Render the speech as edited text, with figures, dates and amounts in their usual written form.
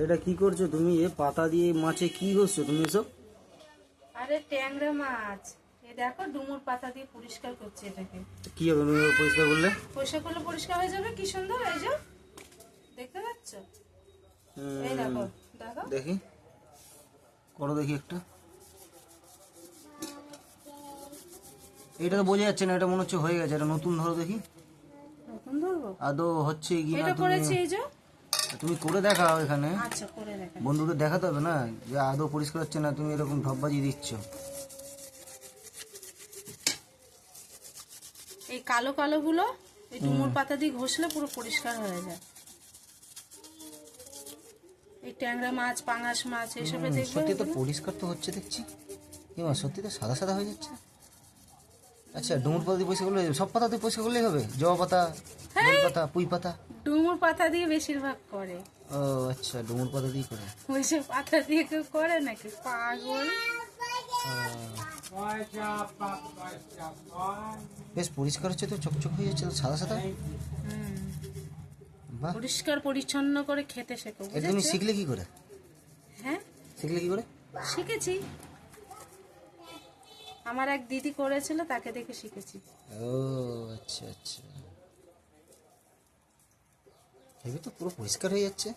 এটা কি করছো তুমি? এ পাতা দিয়ে মাছে কি করছো তুমি এসব? আরে ট্যাংরা মাছ, এই দেখো ডুমুর পাতা দিয়ে পরিষ্কার করছে এটাকে। কি হবে তুমি পরিষ্কার করলে? পরিষ্কার করলে পরিষ্কার হয়ে যাবে, কি সুন্দর। এই যে দেখতে পাচ্ছ, এই দেখো দেখো। দেখি, করো দেখি একটা। এটা তো বোঝা যাচ্ছে না, এটা মনে হচ্ছে হয়ে গেছে। এটা নতুন ধরো দেখি নতুন ধরবো, আদৌ হচ্ছে কি না। এটা করেছি এই যে। তুমি করে দেখাও এখানে, আচ্ছা করে দেখা। বন্ধুদের দেখাতে হবে না যে আদৌ পরিষ্কার হচ্ছে না, তুমি এরকম ঢপবাজি দিচ্ছ। এই কালো কালো গুলো এই ডুমুর পাতা দিয়ে ঘষলে পুরো পরিষ্কার হয়ে যায়। এই ট্যাংরা মাছ, পাঙাশ মাছ এসবে দেখবে। সত্যি তো পরিষ্কার তো হচ্ছে দেখছি। এবার সত্যি তো সাদা সাদা হয়ে যাচ্ছে। আচ্ছা, ডুমুর পাতা দিয়ে পরিষ্কার করলে সব পাতা দিয়ে পরিষ্কার করলেই হবে? জবা পাতা, বেল পাতা, পুঁই পাতা? ডুমুর পাতা দিয়ে বেশিরভাগ করে। ও আচ্ছা, ডুমুর পাতা দিয়ে করে। ওইসব পাতা দিয়ে কেউ করে নাকি, পাগল। বেশ পরিষ্কার হচ্ছে তো, চকচক হয়ে যাচ্ছে তো, সাদা সাদা। বাহ, পরিষ্কার পরিচ্ছন্ন করে খেতে শেখো, এটা তুমি বুঝেছো? শিখলে কি করে? হ্যাঁ শিখলে কি করে? শিখেছি, আমার এক দিদি করেছিল, তাকে দেখে শিখেছি। ও আচ্ছা আচ্ছা, ভেবে তো পুরো পরিষ্কার হয়ে যাচ্ছে।